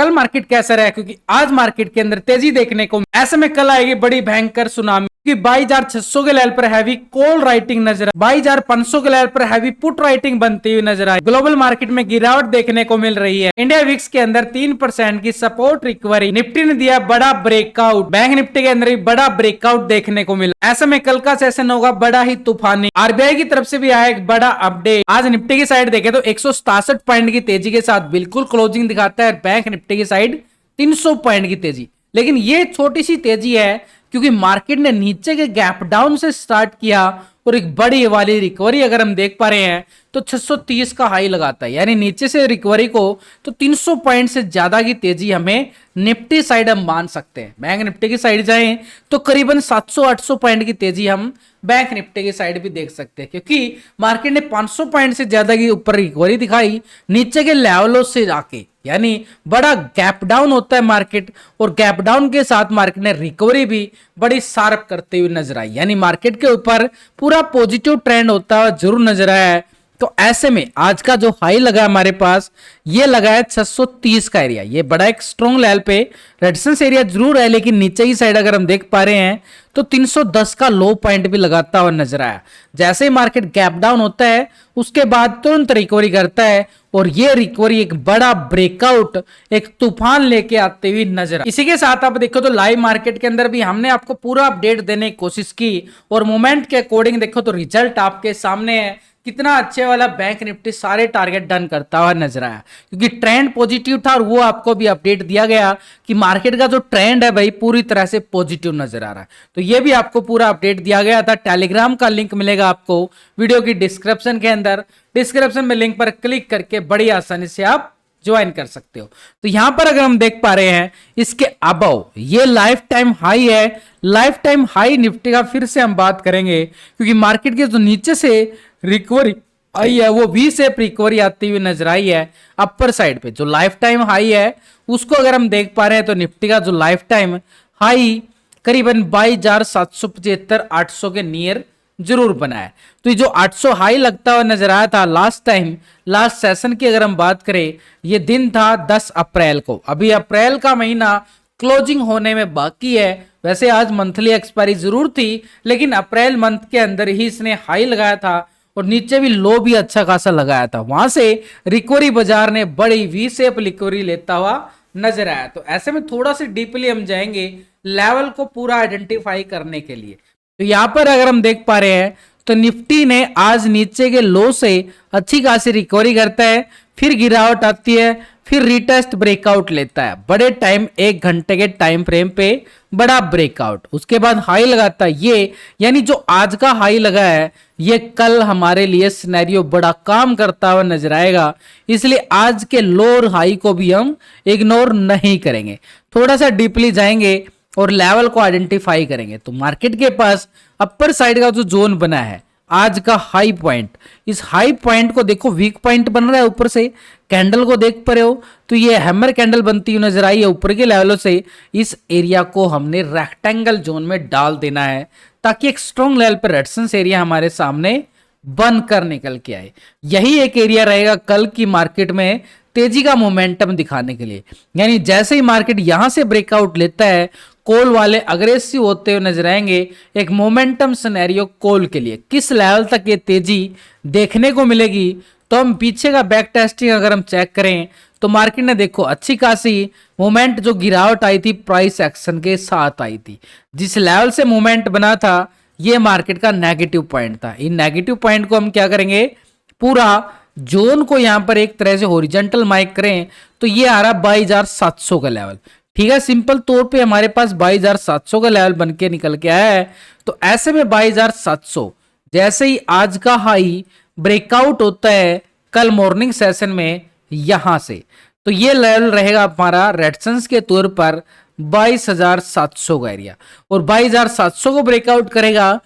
कल मार्केट कैसा रहा, क्योंकि आज मार्केट के अंदर तेजी देखने को, ऐसे में कल आएगी बड़ी भयंकर सुनामी, क्योंकि 22,600 के लेवल पर हैवी कॉल राइटिंग नजर आई, 22,500 के लेवल पर हैवी पुट राइटिंग बनती हुई नजर आई। ग्लोबल मार्केट में गिरावट देखने को मिल रही है। इंडिया विक्स के अंदर 3% की सपोर्ट रिकवरी, निफ्टी ने दिया बड़ा ब्रेकआउट, बैंक निफ्टी के अंदर भी बड़ा ब्रेकआउट देखने को मिला। ऐसे में कल का सेशन होगा बड़ा ही तूफानी। आरबीआई की तरफ से भी आया एक बड़ा अपडेट। आज निफ्टी की साइड देखे तो 167 पॉइंट की तेजी के साथ बिल्कुल क्लोजिंग दिखाता है। बैंक निफ्टी की साइड 300 पॉइंट की तेजी, लेकिन ये छोटी सी तेजी है क्योंकि मार्केट ने नीचे के गैप डाउन से स्टार्ट किया और एक बड़ी वाली रिकवरी अगर हम देख पा रहे हैं तो 630 का हाई लगाता है, यानी नीचे से रिकवरी को तो 300 पॉइंट से ज्यादा की तेजी हमें निफ्टी साइड हम मान सकते हैं। बैंक निफ्टी की साइड जाएं तो करीबन 700-800 पॉइंट की तेजी हम बैंक निफ्टी की साइड भी देख सकते हैं, क्योंकि मार्केट ने 500 पॉइंट से ज्यादा की ऊपर रिकवरी दिखाई नीचे के लेवलों से जाके, यानी बड़ा गैप डाउन होता है मार्केट, और गैप डाउन के साथ मार्केट ने रिकवरी भी बड़ी शार्प करते हुए नजर आई, यानी मार्केट के ऊपर पूरा पॉजिटिव ट्रेंड होता हुआ जरूर नजर आया है। तो ऐसे में आज का जो हाई लगा हमारे पास, ये लगा है 630 का एरिया। ये बड़ा एक स्ट्रॉन्ग लेवल पे रेजिस्टेंस एरिया जरूर है, लेकिन नीचे ही साइड अगर हम देख पा रहे हैं तो 310 का लो पॉइंट भी लगाता हुआ नजर आया। जैसे ही मार्केट गैप डाउन होता है उसके बाद तुरंत रिकवरी करता है, और ये रिकवरी एक बड़ा ब्रेकआउट, एक तूफान लेके आते हुए नजर। इसी के साथ आप देखो तो लाइव मार्केट के अंदर भी हमने आपको पूरा अपडेट देने की कोशिश की, और मोमेंट के अकॉर्डिंग देखो तो रिजल्ट आपके सामने है। कितना अच्छे वाला बैंक निफ्टी सारे टारगेट डन करता हुआ नजर आया, क्योंकि ट्रेंड पॉजिटिव था, और वो आपको भी अपडेट दिया गया कि मार्केट का जो ट्रेंड है भाई पूरी तरह से पॉजिटिव नजर आ रहा है। तो ये भी आपको पूरा अपडेट दिया गया था। टेलीग्राम का लिंक मिलेगा आपको वीडियो की डिस्क्रिप्शन के अंदर। डिस्क्रिप्शन में लिंक पर क्लिक करके बड़ी आसानी से आप ज्वाइन कर सकते हो। तो यहां पर अगर हम देख पा रहे हैं इसके अबव ये लाइफ टाइम हाई है। लाइफ टाइम हाई निफ्टी का फिर से हम बात करेंगे, क्योंकि मार्केट के जो नीचे से रिकवरी आई है वो वी शेप रिकवरी आती हुई नजर आई है अपर साइड पे। जो लाइफ टाइम हाई है उसको अगर हम देख पा रहे हैं तो निफ्टी का जो लाइफ टाइम हाई करीबन 22,775-800 के नियर जरूर बना है। तो ये जो 800 हाई लगता हुआ नजर आया था लास्ट टाइम, लास्ट सेशन की अगर हम बात करें, ये दिन था 10 अप्रैल को। अभी अप्रैल का महीना क्लोजिंग होने में बाकी है। वैसे आज मंथली एक्सपायरी जरूर थी, लेकिन अप्रैल मंथ के अंदर ही इसने हाई लगाया था और नीचे भी लो भी अच्छा खासा लगाया था। वहां से रिकवरी बाजार ने बड़ी वी शेप रिकवरी लेता हुआ नजर आया। तो ऐसे में थोड़ा सा डीपली हम जाएंगे लेवल को पूरा आइडेंटिफाई करने के लिए। तो यहां पर अगर हम देख पा रहे हैं तो निफ्टी ने आज नीचे के लो से अच्छी खासी रिकवरी करता है, फिर गिरावट आती है, फिर रिटेस्ट ब्रेकआउट लेता है बड़े टाइम 1 घंटे के टाइम फ्रेम पे बड़ा ब्रेकआउट, उसके बाद हाई लगाता है ये, यानी जो आज का हाई लगा है ये कल हमारे लिए सिनेरियो बड़ा काम करता हुआ नजर आएगा। इसलिए आज के लोअर हाई को भी हम इग्नोर नहीं करेंगे, थोड़ा सा डीपली जाएंगे और लेवल को आइडेंटिफाई करेंगे। तो मार्केट के पास अपर साइड का जो जोन बना है आज का हाई पॉइंट, इस हाई पॉइंट को देखो वीक पॉइंट बन रहा है ऊपर से, कैंडल को देख पा रहे हो तो ये हैमर कैंडल बनती हुई नजर आई है ऊपर के लेवलों से। इस एरिया को हमने रेक्टेंगल जोन में डाल देना है ताकि एक स्ट्रॉन्ग लेवल पर रेजिस्टेंस एरिया हमारे सामने बनकर निकल के आए। यही एक एरिया रहेगा कल की मार्केट में तेजी का मोमेंटम दिखाने के लिए, यानी जैसे ही मार्केट यहां से ब्रेकआउट लेता है कॉल वाले अग्रेसिव होते हुए नजर आएंगे। एक मोमेंटम सिनेरियो कॉल के लिए किस लेवल तक ये तेजी देखने को मिलेगी, तो हम पीछे का बैक टेस्टिंग अगर हम चेक करें तो मार्केट ने देखो अच्छी खासी मोमेंट जो गिरावट आई थी प्राइस एक्शन के साथ आई थी। जिस लेवल से मोमेंट बना था ये मार्केट का नेगेटिव पॉइंट था। इन नेगेटिव पॉइंट को हम क्या करेंगे, पूरा जोन को यहां पर एक तरह से हॉरिजॉन्टल मार्क करें तो ये आ रहा 22,700 का लेवल। ठीक है, सिंपल तौर पे हमारे पास 22,700 का लेवल बन के निकल के आया है। तो ऐसे में 22,700 जैसे ही आज का हाई ब्रेकआउट होता है कल मॉर्निंग सेशन में यहां से, तो ये लेवल रहेगा हमारा रेजिस्टेंस के तौर पर 22,700 का एरिया, और 22,700 को ब्रेकआउट करेगा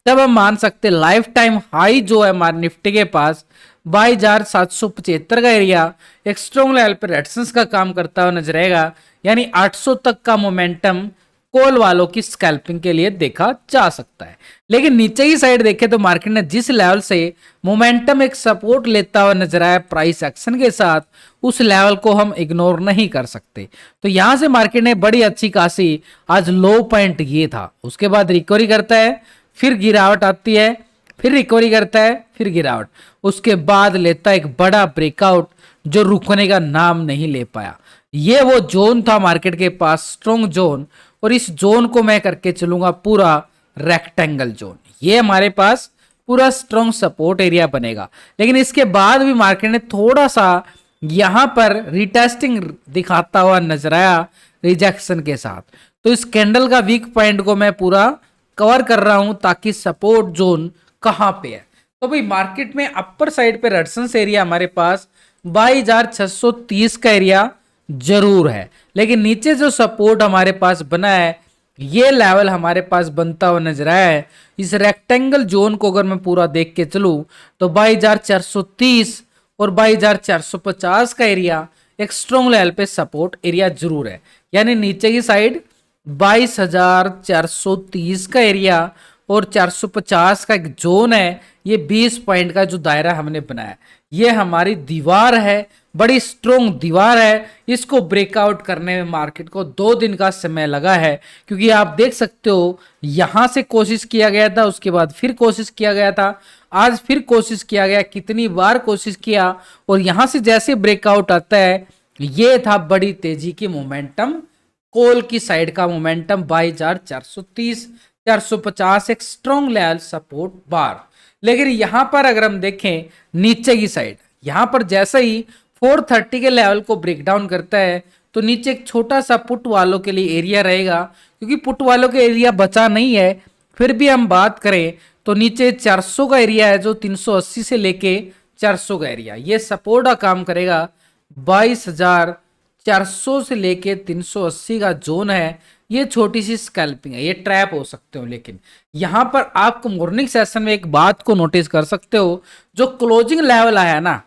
तब हम मान सकते लाइफ टाइम हाई जो है हमारे निफ्टी के पास 22,775 का एरिया एक स्ट्रॉन्ग लेवल पर रेजिस्टेंस का काम करता हुआ नजर आएगा। यानी 800 तक का मोमेंटम कॉल वालों की स्कैल्पिंग के लिए देखा जा सकता है। लेकिन नीचे की साइड देखें तो मार्केट ने जिस लेवल से मोमेंटम एक सपोर्ट लेता हुआ नजर आया प्राइस एक्शन के साथ, उस लेवल को हम इग्नोर नहीं कर सकते। तो यहां से मार्केट ने बड़ी अच्छी खासी आज लो पॉइंट ये था, उसके बाद रिकवरी करता है, फिर गिरावट आती है, फिर रिकवरी करता है, फिर गिरावट, उसके बाद लेता है एक बड़ा ब्रेकआउट जो रुकने का नाम नहीं ले पाया। ये वो जोन था मार्केट के पास, स्ट्रॉन्ग जोन, और इस जोन को मैं करके चलूंगा पूरा रेक्टेंगल जोन। ये हमारे पास पूरा स्ट्रॉन्ग सपोर्ट एरिया बनेगा। लेकिन इसके बाद भी मार्केट ने थोड़ा सा यहां पर रिटेस्टिंग दिखाता हुआ नजर आया रिजेक्शन के साथ। तो इस कैंडल का वीक पॉइंट को मैं पूरा कवर कर रहा हूं ताकि सपोर्ट जोन कहां पे है। तो भाई मार्केट में अपर साइड पे रेजिस्टेंस एरिया हमारे पास 22,630 का एरिया जरूर है। लेकिन नीचे जो सपोर्ट हमारे पास बना है, ये लेवल हमारे पास बनता हुआ नजर आया है। इस रेक्टेंगल जोन को अगर मैं पूरा देख के चलूं तो 22,430 और 22,450 का एरिया एक स्ट्रॉन्ग लेवल पे सपोर्ट एरिया जरूर है। यानी नीचे की साइड 22,430 का एरिया और 450 का एक जोन है। ये 20 पॉइंट का जो दायरा हमने बनाया, ये हमारी दीवार है, बड़ी स्ट्रोंग दीवार है। इसको ब्रेकआउट करने में मार्केट को 2 दिन का समय लगा है, क्योंकि आप देख सकते हो यहां से कोशिश किया गया था, उसके बाद फिर कोशिश किया गया था, आज फिर कोशिश किया गया, कितनी बार कोशिश किया, और यहां से जैसे ब्रेकआउट आता है, ये था बड़ी तेजी की मोमेंटम, कॉल की साइड का मोमेंटम 22,430 450 एक स्ट्रॉन्ग लेवल सपोर्ट बार। लेकिन यहां पर अगर हम देखें नीचे की साइड, यहां पर जैसे ही 430 के लेवल को ब्रेक डाउन करता है तो नीचे एक छोटा सा पुट वालों के लिए एरिया रहेगा, क्योंकि पुट वालों के एरिया बचा नहीं है। फिर भी हम बात करें तो नीचे 400 का एरिया है, जो 380 से लेके 400 का एरिया, ये सपोर्ट का काम करेगा। 22,400 से लेके 380 का जोन है, ये छोटी सी स्कैल्पिंग है, ये ट्रैप हो सकते हो। लेकिन यहां पर आपको मॉर्निंग सेशन में एक बात को नोटिस कर सकते हो, जो क्लोजिंग लेवल आया ना,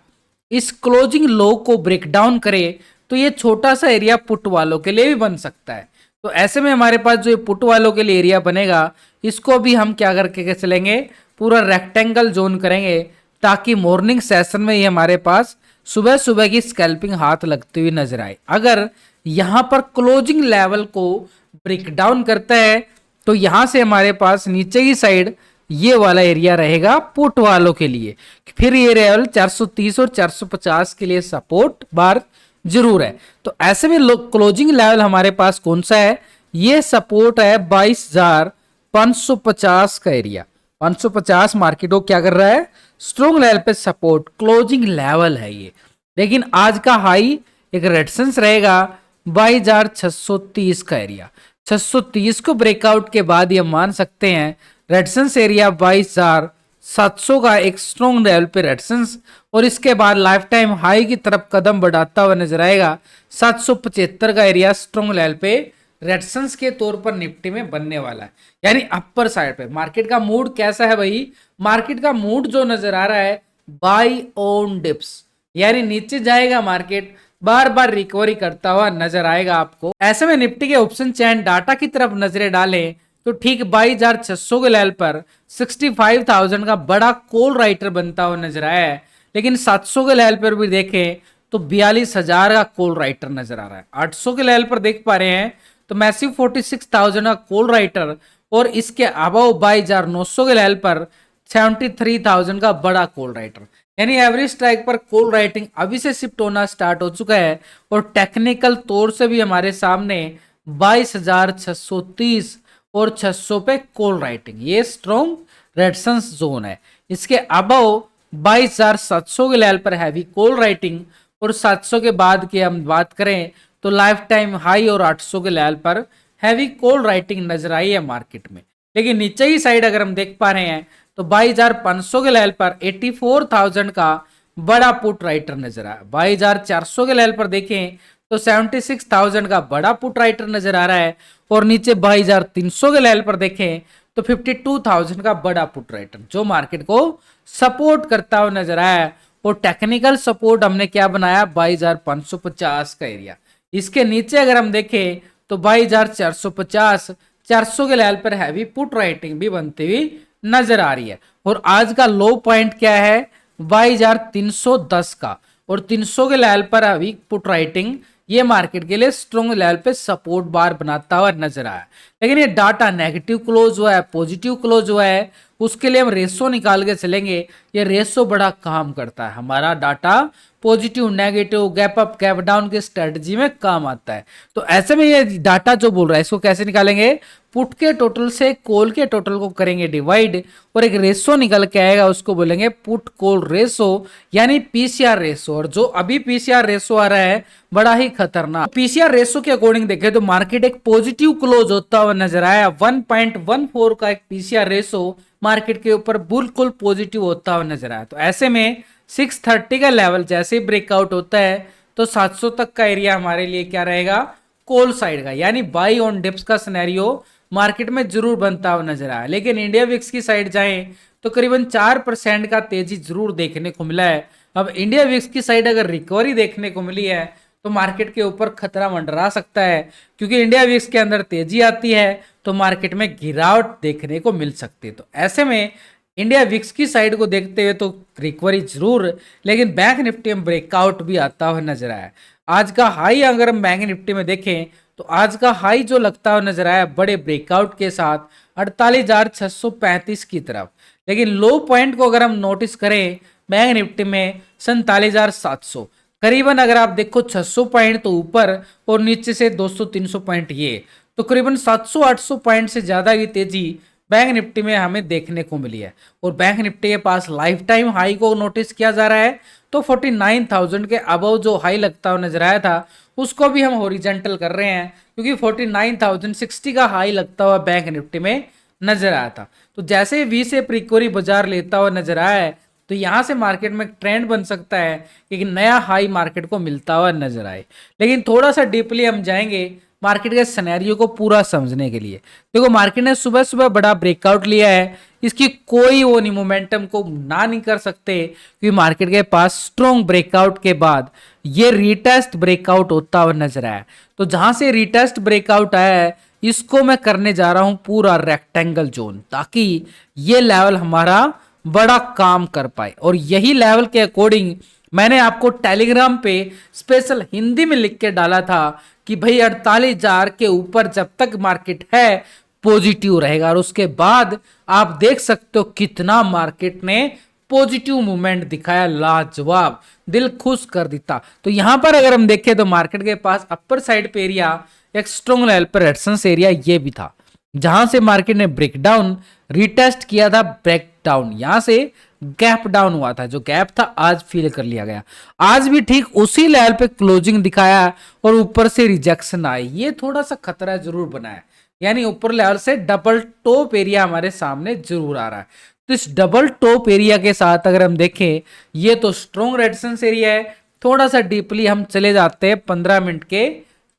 इस क्लोजिंग लो को ब्रेक डाउन करे तो ये छोटा सा एरिया पुट वालों के लिए भी बन सकता है। तो ऐसे में हमारे पास जो ये पुट वालों के लिए एरिया बनेगा, इसको भी हम क्या करके चलेंगे, पूरा रेक्टेंगल जोन करेंगे, ताकि मॉर्निंग सेशन में ये हमारे पास सुबह सुबह की स्कैल्पिंग हाथ लगती हुई नजर आए। अगर यहां पर क्लोजिंग लेवल को ब्रेक डाउन करता है तो यहां से हमारे पास नीचे की साइड ये वाला एरिया रहेगा पुट वालों के लिए। फिर ये लेवल 430 और 450 के लिए सपोर्ट बार जरूर है। तो ऐसे में क्लोजिंग लेवल हमारे पास कौन सा है, ये सपोर्ट है 22,550 का एरिया। 550 मार्केट को क्या कर रहा है, स्ट्रॉन्ग लेवल पे सपोर्ट क्लोजिंग लेवल है ये। लेकिन आज का हाई एक रेजिस्टेंस रहेगा 22,630 का एरिया। 630 को ब्रेकआउट के बाद ये मान सकते हैं रेजिस्टेंस एरिया 22,700 का एक स्ट्रॉन्ग लेवल पे रेजिस्टेंस, और इसके बाद लाइफ टाइम हाई की तरफ कदम बढ़ाता हुआ नजर आएगा। 775 का एरिया स्ट्रॉन्ग लेवल पे रेजिस्टेंस के तौर पर निफ्टी में बनने वाला है। यानी अपर साइड पे मार्केट का मूड कैसा है भाई, मार्केट का मूड जो नजर आ रहा है बाय ऑन डिप्स, यानी नीचे जाएगा मार्केट, बार बार रिकवरी करता हुआ नजर आएगा आपको। ऐसे में निफ्टी के ऑप्शन चैन डाटा की तरफ नजरें डालें तो ठीक 22,600 के लेवल पर 65,000 का बड़ा कॉल राइटर बनता हुआ नजर आया है। लेकिन 700 के लेवल पर भी देखें तो 42,000 का कॉल राइटर नजर आ रहा है। 800 के लेवल पर देख पा रहे हैं तो मैसिव 46,000 का कॉल राइटर, और इसके अबव 22,900 के लेवल पर 73,000 का बड़ा कॉल राइटर। यानी एवरेज स्ट्राइक पर कॉल राइटिंग अभी से शिफ्ट होना स्टार्ट हो चुका है, और टेक्निकल तौर से भी हमारे सामने 22,630 और 600 पे कॉल राइटिंग, ये स्ट्रॉन्ग रेजिस्टेंस जोन है। इसके अबव 22,700 के लेवल पर हैवी कॉल राइटिंग, और 700 के बाद की हम बात करें तो लाइफ टाइम हाई और 800 के लेवल पर हैवी कॉल राइटिंग नजर आई है मार्केट में। लेकिन नीचे ही साइड अगर हम देख पा रहे हैं तो 22,500 के लेवल पर 84,000 का बड़ा पुट राइटर नजर आया। 22,400 के लेवल पर देखें तो 76,000 का बड़ा पुट राइटर नजर आ रहा है, और नीचे 22,300 के लेवल पर देखें तो 52,000 का बड़ा पुट राइटर जो मार्केट को सपोर्ट करता हुआ नजर आया है। और टेक्निकल सपोर्ट हमने क्या बनाया, 22,550 का एरिया। इसके नीचे अगर हम देखें तो 22,450 400 के लेवल पर हैवी पुट राइटिंग भी बनती हुई नजर आ रही है। और आज का लो पॉइंट क्या है 22,310 का, और 300 के लेवल पर अभी पुट राइटिंग ये मार्केट के लिए स्ट्रॉन्ग लेवल पे सपोर्ट बार बनाता हुआ नजर आया। लेकिन ये डाटा नेगेटिव क्लोज हुआ है, पॉजिटिव क्लोज हुआ है, उसके लिए हम रेशो निकाल के चलेंगे। ये रेशो बड़ा काम करता है, हमारा data positive negative gap up gap down की स्ट्रेटजी में काम आता है। तो ऐसे में ये डाटा जो बोल रहा है इसको कैसे निकालेंगे, पुट के टोटल से कॉल के टोटल को करेंगे डिवाइड, और एक रेशो निकल के आएगा उसको बोलेंगे पुट कॉल रेशो यानी पीसीआर रेशो। और जो अभी पीसीआर रेशो आ रहा है बड़ा ही खतरनाक। पीसीआर रेशो के अकॉर्डिंग देखें तो मार्केट एक पॉजिटिव क्लोज होता हुआ नजर आया। 1.14 का एक पीसीआर रेशो मार्केट के ऊपर बिल्कुल पॉजिटिव होता हुआ नजर आया। तो ऐसे में 630 का लेवल जैसे ही ब्रेकआउट होता है तो 700 तक का एरिया हमारे लिए क्या रहेगा, कॉल साइड का, यानी बाई ऑन डिप्स का सिनेरियो मार्केट में जरूर बनता हुआ नजर आया। लेकिन इंडिया विक्स की साइड जाएं तो करीबन 4% का तेजी जरूर देखने को मिला है। अब इंडिया विक्स की साइड अगर रिकवरी देखने को मिली है तो मार्केट के ऊपर खतरा मंडरा सकता है, क्योंकि इंडिया विक्स के अंदर तेजी आती है तो मार्केट में गिरावट देखने को मिल सकती है। तो ऐसे में इंडिया विक्स की साइड को देखते हुए तो रिकवरी जरूर, लेकिन बैंक निफ्टी में ब्रेकआउट भी आता हुआ नजर आया। आज का हाई अगर हम बैंक निफ्टी में देखें तो आज का हाई जो लगता हुआ नजर आया बड़े ब्रेकआउट के साथ 48,635 की तरफ। लेकिन लो पॉइंट को अगर हम नोटिस करें बैंक निफ्टी में 47,700 करीबन, अगर आप देखो 600 पॉइंट तो ऊपर और नीचे से 200-300 पॉइंट ये, तो करीबन 700-800 पॉइंट से ज्यादा की तेजी बैंक निफ्टी में हमें देखने को मिली है। और बैंक निफ्टी के पास लाइफ टाइम हाई को नोटिस किया जा रहा है तो 49,000 के अबव जो हाई लगता हुआ नजर आया था उसको भी हम हॉरिजॉन्टल कर रहे हैं, क्योंकि 49,060 का हाई लगता हुआ बैंक निफ्टी में नजर आया था। तो जैसे वी से रिकवरी बाजार लेता हुआ नजर आया है तो यहाँ से मार्केट में ट्रेंड बन सकता है कि नया हाई मार्केट को मिलता हुआ नजर आए। लेकिन थोड़ा सा डीपली हम जाएंगे मार्केट के सिनेरियो को पूरा समझने के लिए। देखो मार्केट ने सुबह सुबह बड़ा ब्रेकआउट लिया है, इसकी कोई वो नहीं, मोमेंटम को ना नहीं कर सकते, क्योंकि मार्केट के पास स्ट्रॉन्ग ब्रेकआउट के बाद ये रीटेस्ट ब्रेकआउट होता हुआ नजर आया। तो जहां से रीटेस्ट ब्रेकआउट आया है इसको मैं करने जा रहा हूं पूरा रेक्टेंगल जोन, ताकि ये लेवल हमारा बड़ा काम कर पाए। और यही लेवल के अकॉर्डिंग मैंने आपको टेलीग्राम पे स्पेशल हिंदी में लिख के डाला था कि भाई 48,000 के ऊपर जब तक मार्केट है पॉजिटिव रहेगा। और उसके बाद आप देख सकते हो कितना मार्केट ने पॉजिटिव मूवमेंट दिखाया, लाजवाब, दिल खुश कर देता। तो यहां पर अगर हम देखें तो मार्केट के पास अपर साइड पे एरिया एक स्ट्रॉन्ग लेवल पर रेजिस्टेंस एरिया ये भी था, जहां से मार्केट ने ब्रेकडाउन रिटेस्ट किया था, ब्रेकडाउन यहां से गैप डाउन हुआ था, जो गैप था आज फिल कर लिया गया। आज भी ठीक उसी लेवल पे क्लोजिंग दिखाया और ऊपर से रिजेक्शन आई, ये थोड़ा सा खतरा जरूर बना है, यानी ऊपर लेवल से डबल टॉप एरिया हमारे सामने जरूर आ रहा है। तो इस डबल टॉप एरिया के साथ अगर हम देखें ये तो स्ट्रॉन्ग रेजिस्टेंस एरिया है। थोड़ा सा डीपली हम चले जाते हैं 15 मिनट के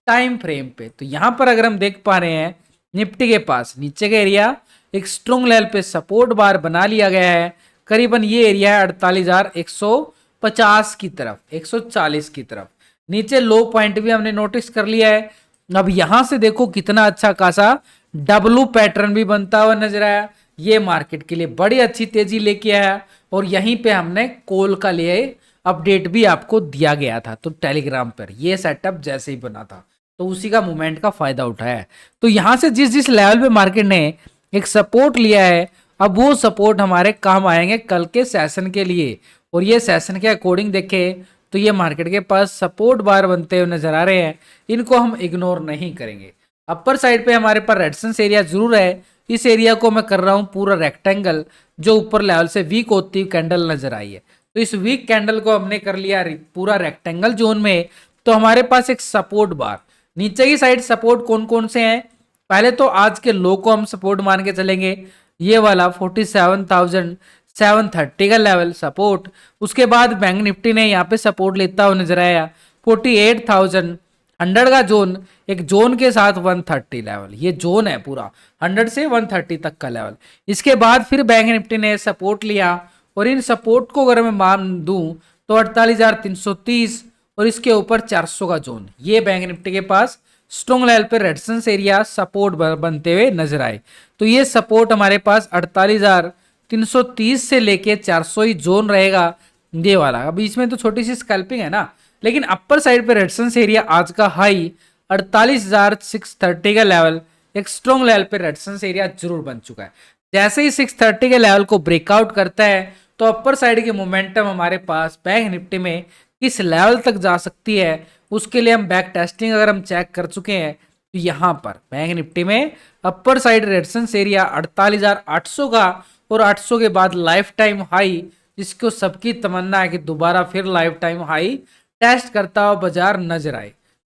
टाइम फ्रेम पे, तो यहां पर अगर हम देख पा रहे हैं निफ्टी के पास नीचे का एरिया एक स्ट्रॉन्ग लेवल पे सपोर्ट बार बना लिया गया है। करीबन ये एरिया है 48,150 की तरफ, 140 की तरफ। नीचे लो पॉइंट भी हमने नोटिस कर लिया है। अब यहां से देखो कितना अच्छा खासा डब्लू पैटर्न भी बनता हुआ नजर आया, ये मार्केट के लिए बड़ी अच्छी तेजी लेके आया। और यहीं पे हमने कॉल का लिए अपडेट भी आपको दिया गया था, तो टेलीग्राम पर ये सेटअप जैसे ही बना था तो उसी का मूवमेंट का फायदा उठाया। तो यहां से जिस जिस लेवल पे मार्केट ने एक सपोर्ट लिया है, अब वो सपोर्ट हमारे काम आएंगे कल के सेशन के लिए। और ये सेशन के अकॉर्डिंग देखें तो ये मार्केट के पास सपोर्ट बार बनते हुए नजर आ रहे हैं, इनको हम इग्नोर नहीं करेंगे। अपर साइड पे हमारे पास रेजिस्टेंस एरिया जरूर है, इस एरिया को मैं कर रहा हूं पूरा रेक्टेंगल, जो ऊपर लेवल से वीक होती हुई कैंडल नजर आई है। तो इस वीक कैंडल को हमने कर लिया पूरा रेक्टेंगल जोन में। तो हमारे पास एक सपोर्ट बार, नीचे की साइड सपोर्ट कौन कौन से हैं, पहले तो आज के लो को हम सपोर्ट मान के चलेंगे, ये वाला 47,730 का लेवल सपोर्ट। उसके बाद बैंक निफ्टी ने यहाँ पे सपोर्ट लेता हुआ नजर आया 48,100 का जोन, एक जोन के साथ 130 लेवल, ये जोन है पूरा 100 से 130 तक का लेवल। इसके बाद फिर बैंक निफ्टी ने सपोर्ट लिया, और इन सपोर्ट को अगर मैं मान दूं तो 48,330 और इसके ऊपर 400 का जोन, ये बैंक निफ्टी के पास स्ट्रॉन्ग लेवल पे रेजिस्टेंस एरिया सपोर्ट बनते हुए नजर आए। तो ये सपोर्ट हमारे पास 48,330 से लेके 400 ही जोन रहेगा, ये वाला। अब इसमें तो छोटी सी स्कैल्पिंग है ना, लेकिन अपर साइड पे रेजिस्टेंस एरिया आज का हाई 48,630 का लेवल एक स्ट्रॉन्ग लेवल पे रेजिस्टेंस एरिया जरूर बन चुका है। जैसे ही 630 के लेवल को ब्रेकआउट करता है तो अपर साइड की मोमेंटम हमारे पास बैंक निफ्टी में किस लेवल तक जा सकती है, उसके लिए हम बैक टेस्टिंग अगर हम चेक कर चुके हैं तो यहाँ पर बैंक निफ्टी में अपर साइड रेजिस्टेंस एरिया 48,800 का और 800 के बाद लाइफ टाइम हाई, जिसको सबकी तमन्ना है कि दोबारा फिर लाइफ टाइम हाई टेस्ट करता हुआ बाजार नजर आए।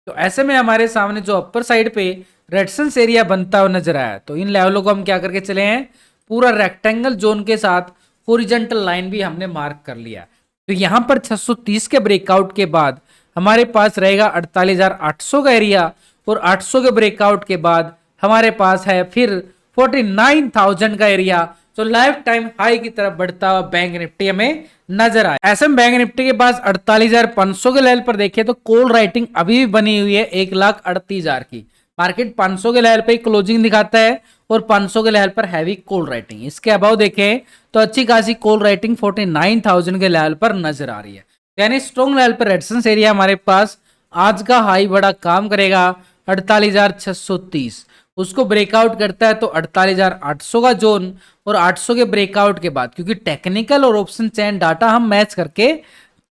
तो ऐसे में हमारे सामने जो अपर साइड पे रेजिस्टेंस एरिया बनता हुआ नजर आया, तो इन लेवलों को हम क्या करके चले हैं, पूरा रेक्टेंगल जोन के साथ हॉरिजॉन्टल लाइन भी हमने मार्क कर लिया। तो यहाँ पर 630 के ब्रेकआउट के बाद हमारे पास रहेगा 48,800 का एरिया, और 800 के ब्रेकआउट के बाद हमारे पास है फिर 49,000 का एरिया, तो लाइफ टाइम हाई की तरफ बढ़ता हुआ बैंक निफ्टी हमें नजर आया। ऐसे में बैंक निफ्टी के पास 48,500 के लेवल पर देखें तो कॉल राइटिंग अभी भी बनी हुई है 1,38,000 की। मार्केट 500 के लेवल पे क्लोजिंग दिखाता है और 500 के लेवल पर हैवी कॉल राइटिंग। इसके अबाव देखें तो अच्छी खासी कॉल राइटिंग 49,000 के लेवल पर नजर आ रही है। यानी स्ट्रॉन्ग लेवल पर रेजिस्टेंस एरिया हमारे पास आज का हाई बड़ा काम करेगा 48,630, उसको ब्रेकआउट करता है तो 48,800 का जोन, और 800 के ब्रेकआउट के बाद क्योंकि टेक्निकल और ऑप्शन चेन डाटा हम मैच करके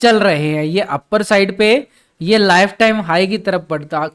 चल रहे हैं, ये अपर साइड पे ये लाइफ टाइम हाई की तरफ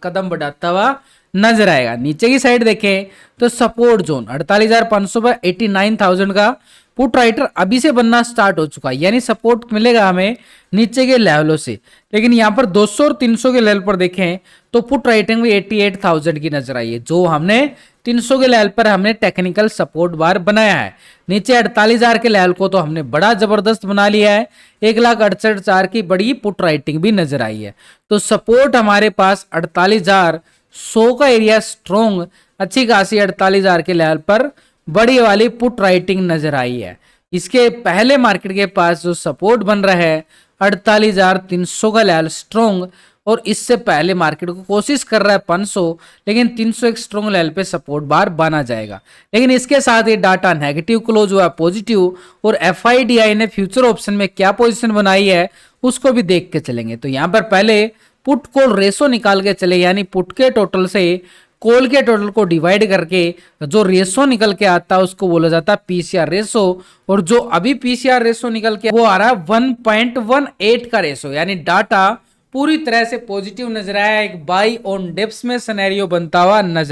कदम बढ़ाता हुआ नजर आएगा। नीचे की साइड देखें तो सपोर्ट जोन 48,500 पर 89,000 का पुट राइटर अभी से बनना स्टार्ट हो चुका है, यानी सपोर्ट मिलेगा हमें नीचे के लेवलों से। लेकिन यहाँ पर 200 और 300 के लेवल पर देखें तो पुट राइटिंग भी 88,000 की नजर आई है, जो हमने 300 के लेवल पर हमने टेक्निकल सपोर्ट बार बनाया है। नीचे 48,000 के लेवल को तो हमने बड़ा जबरदस्त बना लिया है, 1,68,400 की बड़ी पुट राइटिंग भी नजर आई है। तो सपोर्ट हमारे पास 48,100 का एरिया स्ट्रॉन्ग अच्छी खासी 48,000 के लेवल पर बड़ी वाली पुट राइटिंग नजर आई है। इसके पहले मार्केट के पास जो सपोर्ट बन रहा है 48,300 का लेवल स्ट्रॉन्ग, और इससे पहले मार्केट को कोशिश कर रहा है 500, लेकिन 300 एक स्ट्रॉन्ग लेवल पे सपोर्ट बार बना जाएगा। लेकिन इसके साथ ये डाटा नेगेटिव क्लोज हुआ पॉजिटिव, और एफआईडीआई ने फ्यूचर ऑप्शन में क्या पोजीशन बनाई है उसको भी देख के चलेंगे। तो यहाँ पर पहले पुट कॉल रेशो निकाल के चले, यानी पुट के टोटल से कॉल के टोटल को डिवाइड करके जो रेशो निकल के आता है उसको बोला जाता है पीसीआर रेशो, और जो अभी पीसीआर रेशो निकल के वो आ रहा है 1.18 का रेशो, यानी डाटा पूरी तरह से पॉजिटिव नजर आया। एक बाई ऑन डिप्स में सिनेरियो बनता हुआ नजर